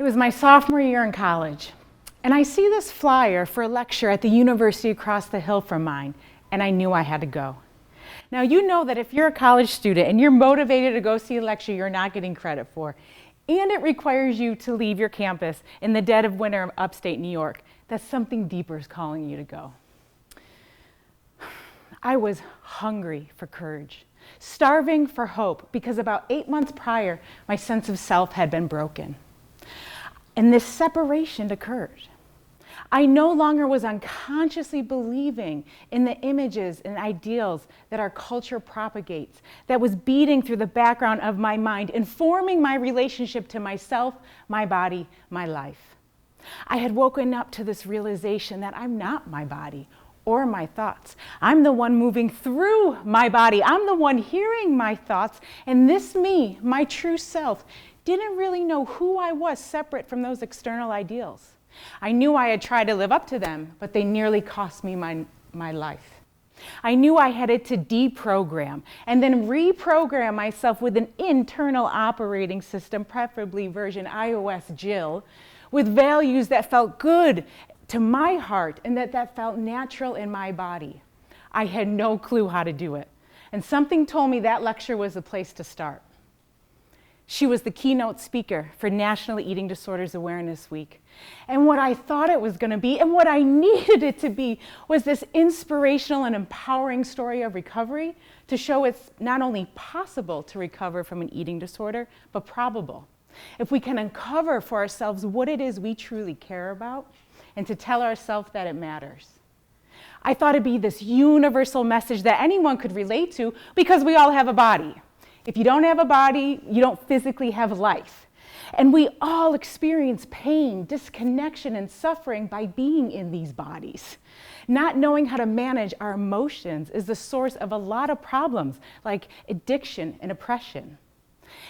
It was my sophomore year in college, and I see this flyer for a lecture at the university across the hill from mine, and I knew I had to go. Now, you know that if you're a college student and you're motivated to go see a lecture you're not getting credit for, and it requires you to leave your campus in the dead of winter in upstate New York, that something deeper is calling you to go. I was hungry for courage, starving for hope, because about 8 months prior, my sense of self had been broken. And this separation occurred. I no longer was unconsciously believing in the images and ideals that our culture propagates, that was beating through the background of my mind, informing my relationship to myself, my body, my life. I had woken up to this realization that I'm not my body or my thoughts. I'm the one moving through my body. I'm the one hearing my thoughts, and this me, my true self, didn't really know who I was separate from those external ideals. I knew I had tried to live up to them, but they nearly cost me my life. I knew I had to deprogram and then reprogram myself with an internal operating system, preferably version iOS Jill, with values that felt good to my heart and that felt natural in my body. I had no clue how to do it, and something told me that lecture was the place to start. She was the keynote speaker for National Eating Disorders Awareness Week. And what I thought it was going to be, and what I needed it to be, was this inspirational and empowering story of recovery to show it's not only possible to recover from an eating disorder, but probable. If we can uncover for ourselves what it is we truly care about, and to tell ourselves that it matters. I thought it'd be this universal message that anyone could relate to, because we all have a body. If you don't have a body, you don't physically have life. And we all experience pain, disconnection, and suffering by being in these bodies. Not knowing how to manage our emotions is the source of a lot of problems, like addiction and oppression.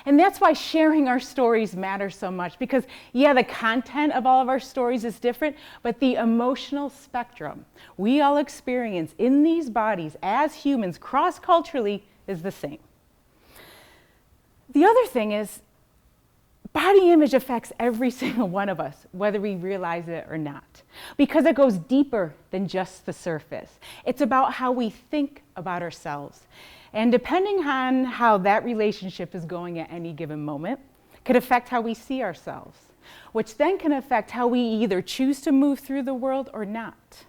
And that's why sharing our stories matters so much, because yeah, the content of all of our stories is different, but the emotional spectrum we all experience in these bodies as humans cross-culturally is the same. The other thing is, body image affects every single one of us, whether we realize it or not, because it goes deeper than just the surface. It's about how we think about ourselves. And depending on how that relationship is going at any given moment, could affect how we see ourselves, which then can affect how we either choose to move through the world or not.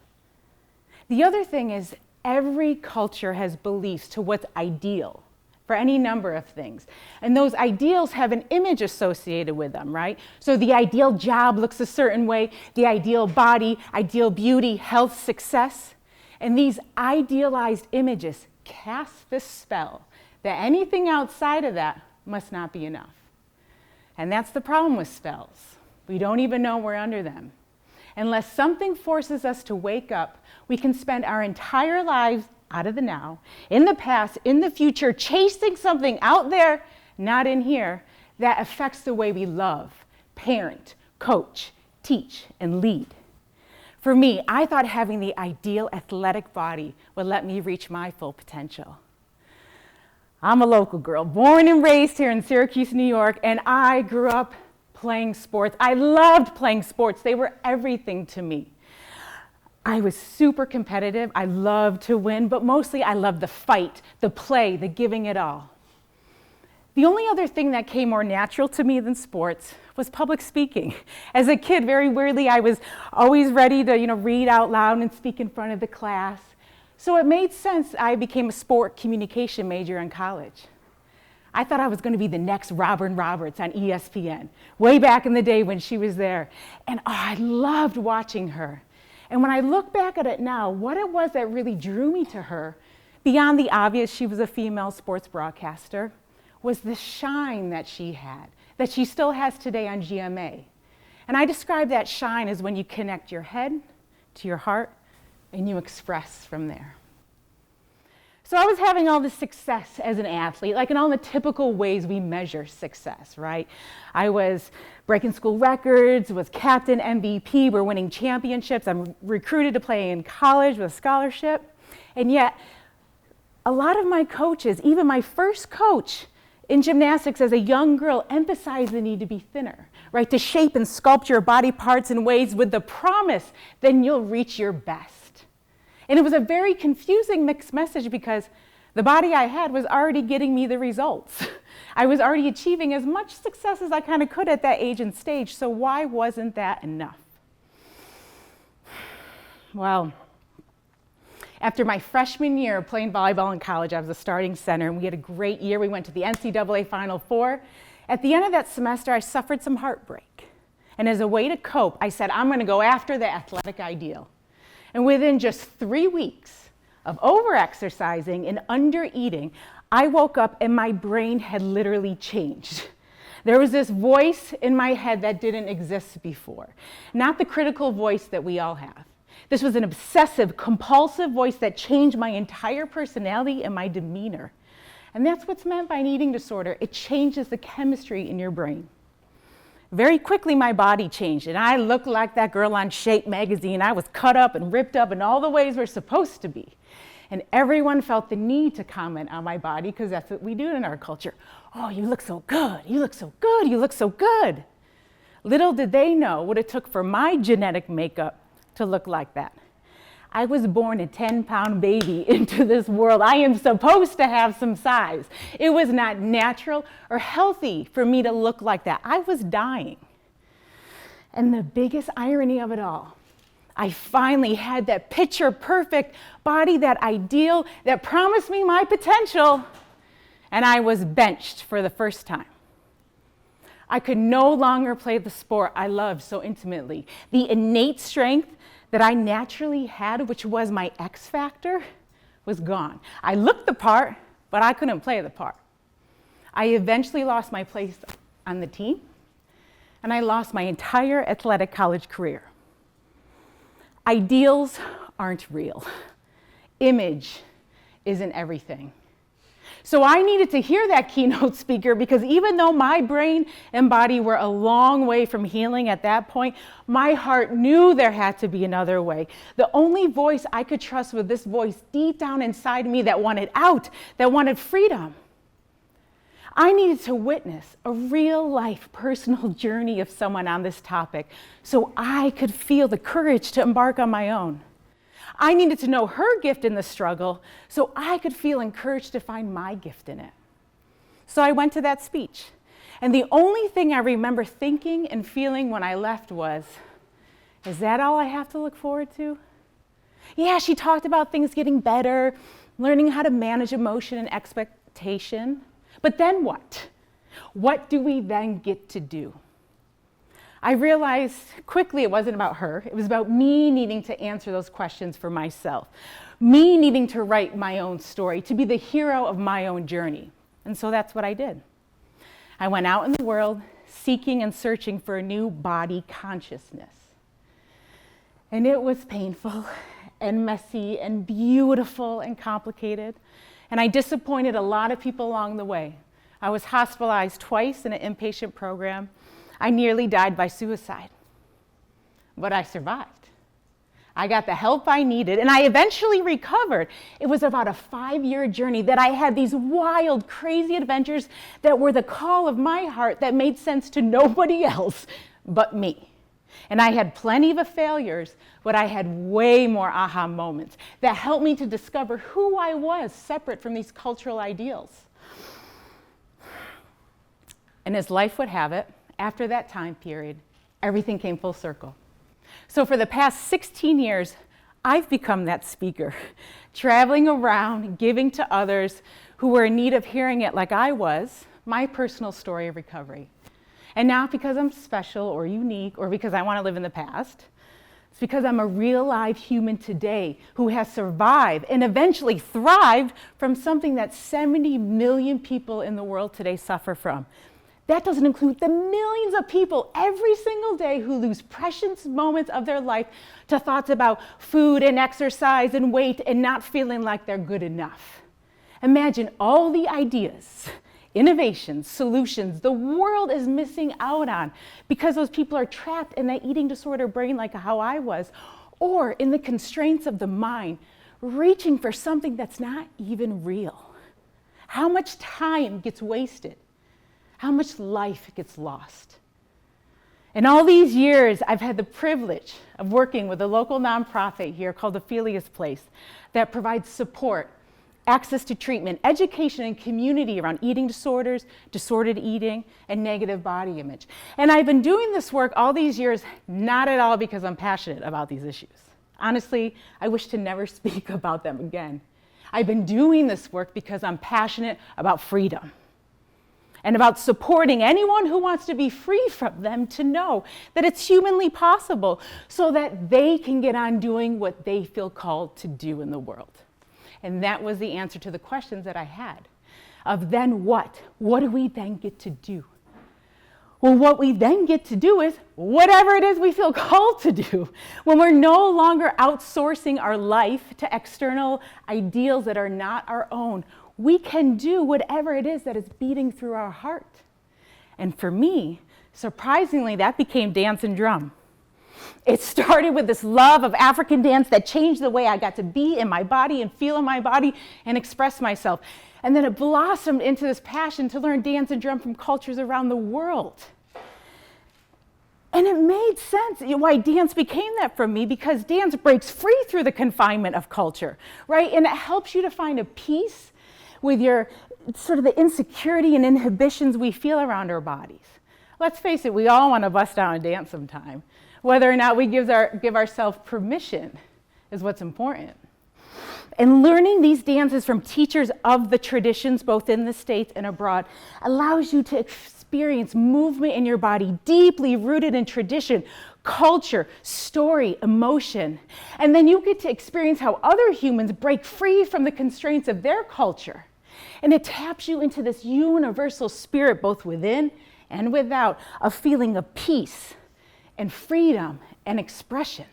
The other thing is, every culture has beliefs to what's ideal for any number of things. And those ideals have an image associated with them, right? So the ideal job looks a certain way, the ideal body, ideal beauty, health, success. And these idealized images cast this spell that anything outside of that must not be enough. And that's the problem with spells. We don't even know we're under them. Unless something forces us to wake up, we can spend our entire lives out of the now, in the past, in the future, chasing something out there, not in here, that affects the way we love, parent, coach, teach, and lead. For me, I thought having the ideal athletic body would let me reach my full potential. I'm a local girl, born and raised here in Syracuse, New York, and I grew up playing sports. I loved playing sports. They were everything to me. I was super competitive. I loved to win, but mostly I loved the fight, the play, the giving it all. The only other thing that came more natural to me than sports was public speaking. As a kid, very weirdly, I was always ready to read out loud and speak in front of the class. So it made sense I became a sport communication major in college. I thought I was going to be the next Robin Roberts on ESPN, way back in the day when she was there. And I loved watching her. And when I look back at it now, what it was that really drew me to her, beyond the obvious she was a female sports broadcaster, was the shine that she had, that she still has today on GMA. And I describe that shine as when you connect your head to your heart and you express from there. So I was having all this success as an athlete, like in all the typical ways we measure success, right? I was breaking school records, was captain, MVP, we're winning championships, I'm recruited to play in college with a scholarship. And yet, a lot of my coaches, even my first coach in gymnastics as a young girl, emphasized the need to be thinner, right? To shape and sculpt your body parts in ways with the promise, then you'll reach your best. And it was a very confusing mixed message because the body I had was already getting me the results. I was already achieving as much success as I kind of could at that age and stage, so why wasn't that enough? Well, after my freshman year of playing volleyball in college, I was a starting center, and we had a great year. We went to the NCAA Final Four. At the end of that semester, I suffered some heartbreak. And as a way to cope, I said, I'm going to go after the athletic ideal. And within just 3 weeks of over-exercising and under-eating, I woke up and my brain had literally changed. There was this voice in my head that didn't exist before, not the critical voice that we all have. This was an obsessive, compulsive voice that changed my entire personality and my demeanor. And that's what's meant by an eating disorder. It changes the chemistry in your brain. Very quickly, my body changed, and I looked like that girl on Shape magazine. I was cut up and ripped up in all the ways we're supposed to be. And everyone felt the need to comment on my body because that's what we do in our culture. Oh, you look so good, you look so good, you look so good. Little did they know what it took for my genetic makeup to look like that. I was born a 10-pound baby into this world. I am supposed to have some size. It was not natural or healthy for me to look like that. I was dying. And the biggest irony of it all, I finally had that picture-perfect body, that ideal that promised me my potential, and I was benched for the first time. I could no longer play the sport I loved so intimately. The innate strength that I naturally had, which was my X factor, was gone. I looked the part, but I couldn't play the part. I eventually lost my place on the team, and I lost my entire athletic college career. Ideals aren't real. Image isn't everything. So I needed to hear that keynote speaker because even though my brain and body were a long way from healing at that point, my heart knew there had to be another way. The only voice I could trust was this voice deep down inside me that wanted out, that wanted freedom. I needed to witness a real-life personal journey of someone on this topic so I could feel the courage to embark on my own. I needed to know her gift in the struggle so I could feel encouraged to find my gift in it. So I went to that speech. And the only thing I remember thinking and feeling when I left was, is that all I have to look forward to? Yeah, she talked about things getting better, learning how to manage emotion and expectation. But then what? What do we then get to do? I realized quickly it wasn't about her. It was about me needing to answer those questions for myself, me needing to write my own story, to be the hero of my own journey. And so that's what I did. I went out in the world seeking and searching for a new body consciousness. And it was painful and messy and beautiful and complicated. And I disappointed a lot of people along the way. I was hospitalized twice in an inpatient program. I nearly died by suicide, but I survived. I got the help I needed, and I eventually recovered. It was about a 5-year journey that I had these wild, crazy adventures that were the call of my heart that made sense to nobody else but me. And I had plenty of failures, but I had way more aha moments that helped me to discover who I was separate from these cultural ideals. And as life would have it, after that time period, everything came full circle. So for the past 16 years, I've become that speaker, traveling around, giving to others who were in need of hearing it like I was, my personal story of recovery. And not because I'm special or unique or because I want to live in the past. It's because I'm a real live human today who has survived and eventually thrived from something that 70 million people in the world today suffer from. That doesn't include the millions of people every single day who lose precious moments of their life to thoughts about food and exercise and weight and not feeling like they're good enough. Imagine all the ideas, innovations, solutions the world is missing out on because those people are trapped in that eating disorder brain like how I was, or in the constraints of the mind, reaching for something that's not even real. How much time gets wasted? How much life gets lost? In all these years, I've had the privilege of working with a local nonprofit here called Ophelia's Place that provides support, access to treatment, education, and community around eating disorders, disordered eating, and negative body image. And I've been doing this work all these years, not at all because I'm passionate about these issues. Honestly, I wish to never speak about them again. I've been doing this work because I'm passionate about freedom and about supporting anyone who wants to be free from them to know that it's humanly possible so that they can get on doing what they feel called to do in the world. And that was the answer to the questions that I had of then what? What do we then get to do? Well, what we then get to do is whatever it is we feel called to do. When we're no longer outsourcing our life to external ideals that are not our own, we can do whatever it is that is beating through our heart. And for me, surprisingly, that became dance and drum. It started with this love of African dance that changed the way I got to be in my body and feel in my body and express myself. And then it blossomed into this passion to learn dance and drum from cultures around the world. And it made sense why dance became that for me, because dance breaks free through the confinement of culture, right? And it helps you to find a peace with your sort of the insecurity and inhibitions we feel around our bodies. Let's face it, we all want to bust down and dance sometime. Whether or not we give ourselves permission is what's important. And learning these dances from teachers of the traditions, both in the States and abroad, allows you to experience movement in your body deeply rooted in tradition, culture, story, emotion. And then you get to experience how other humans break free from the constraints of their culture. And it taps you into this universal spirit, both within and without, of feeling of peace and freedom and expression.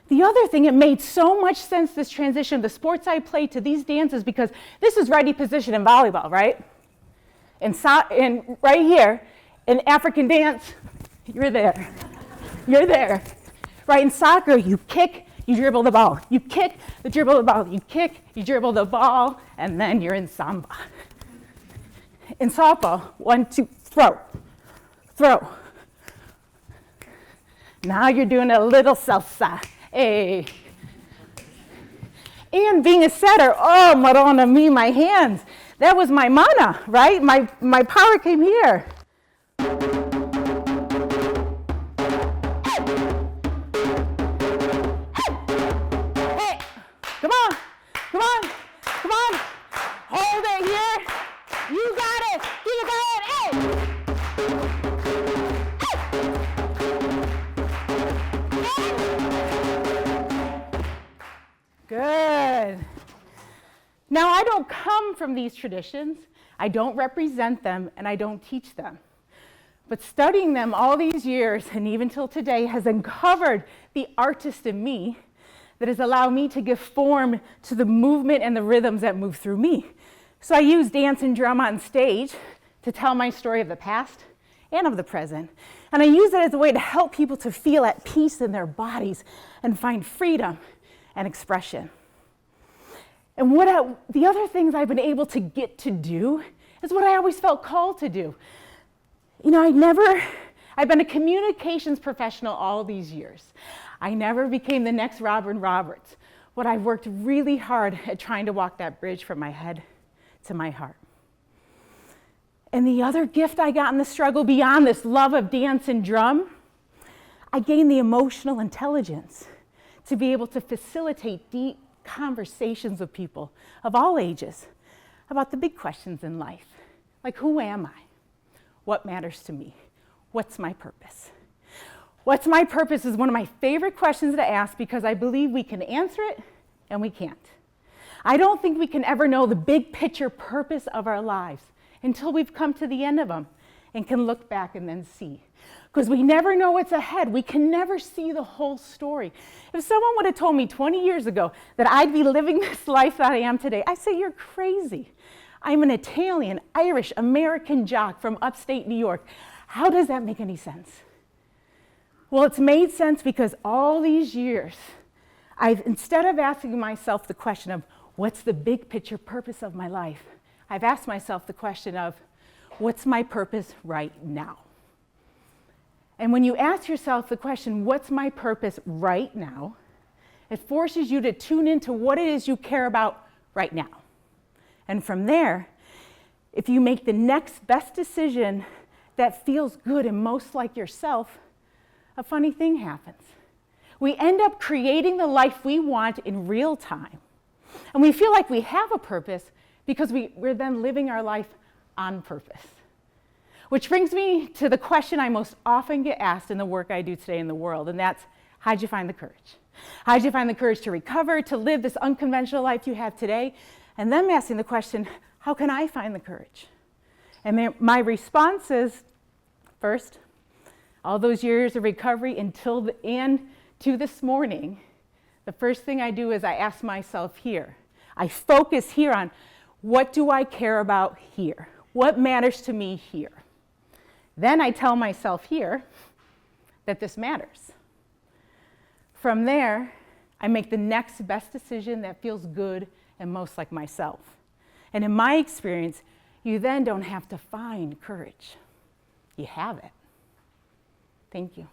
The other thing, it made so much sense, this transition, the sports I played to these dances, because this is ready position in volleyball, right? And right here, in African dance, you're there. You're there. Right, in soccer, you kick, you dribble the ball. You kick, you dribble the ball. You kick, you dribble the ball, and then you're in samba. In softball, 1, 2, throw, throw. Now you're doing a little salsa. Hey. And being a setter, oh, Marona, me, my hands. That was my mana, right? My power came here. Hey, come on, come on, come on. Hold it here. You got it. Keep it going. Hey. Good. Now, I don't come from these traditions, I don't represent them, and I don't teach them. But studying them all these years, and even till today, has uncovered the artist in me that has allowed me to give form to the movement and the rhythms that move through me. So I use dance and drum on stage to tell my story of the past and of the present. And I use it as a way to help people to feel at peace in their bodies and find freedom and expression. And the other things I've been able to get to do is what I always felt called to do. You know, I've been a communications professional all these years. I never became the next Robin Roberts, but I've worked really hard at trying to walk that bridge from my head to my heart. And the other gift I got in the struggle, beyond this love of dance and drum, I gained the emotional intelligence to be able to facilitate deep conversations with people of all ages about the big questions in life, like who am I? What matters to me? What's my purpose? What's my purpose is one of my favorite questions to ask because I believe we can answer it and we can't. I don't think we can ever know the big picture purpose of our lives until we've come to the end of them and can look back and then see. Because we never know what's ahead. We can never see the whole story. If someone would have told me 20 years ago that I'd be living this life that I am today, I'd say, you're crazy. I'm an Italian, Irish, American jock from upstate New York. How does that make any sense? Well, it's made sense because all these years, instead of asking myself the question of what's the big picture purpose of my life, I've asked myself the question of what's my purpose right now? And when you ask yourself the question, what's my purpose right now? It forces you to tune into what it is you care about right now. And from there, if you make the next best decision that feels good and most like yourself, a funny thing happens. We end up creating the life we want in real time. And we feel like we have a purpose because we're then living our life on purpose. Which brings me to the question I most often get asked in the work I do today in the world, and that's, how'd you find the courage? How'd you find the courage to recover, to live this unconventional life you have today? And then asking the question, how can I find the courage? And my response is, first, all those years of recovery and to this morning, the first thing I do is I ask myself here. I focus here on what do I care about here? What matters to me here? Then I tell myself here that this matters. From there, I make the next best decision that feels good and most like myself. And in my experience, you then don't have to find courage. You have it. Thank you.